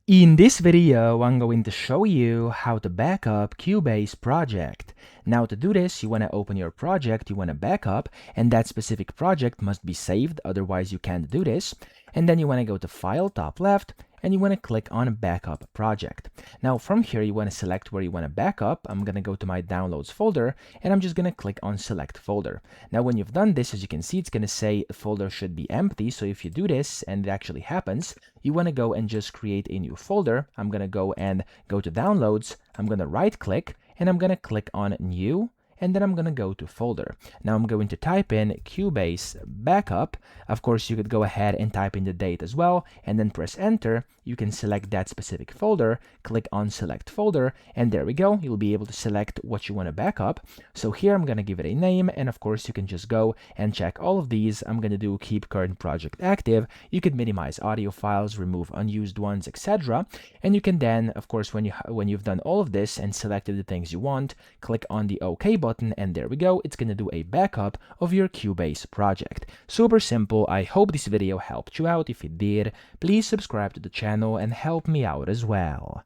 In this video, I'm going to show you how to back up Cubase project. Now to do this, you want to open your project, you want to back up, and that specific project must be saved, otherwise you can't do this. And then you want to go to File, top left, and you want to click on Backup Project. Now from here, you want to select where you want to back up. I'm going to go to my Downloads folder, and I'm just going to click on Select Folder. Now when you've done this, as you can see, it's going to say the folder should be empty. So if you do this, and it actually happens, you want to go and just create a new folder. I'm going to go to Downloads. I'm going to right click, and I'm going to click on New, and then I'm going to go to Folder. Now I'm going to type in Cubase Backup. Of course, you could go ahead and type in the date as well, and then press Enter. You can select that specific folder, click on Select Folder, and there we go. You'll be able to select what you want to back up. So here I'm going to give it a name, and of course you can just go and check all of these. I'm going to do Keep Current Project Active. You could minimize audio files, remove unused ones, etc. And you can then, of course, when you've done all of this and selected the things you want, click on the OK button, and there we go. It's going to do a backup of your Cubase project. Super simple. I hope this video helped you out. If it did, please subscribe to the channel and help me out as well.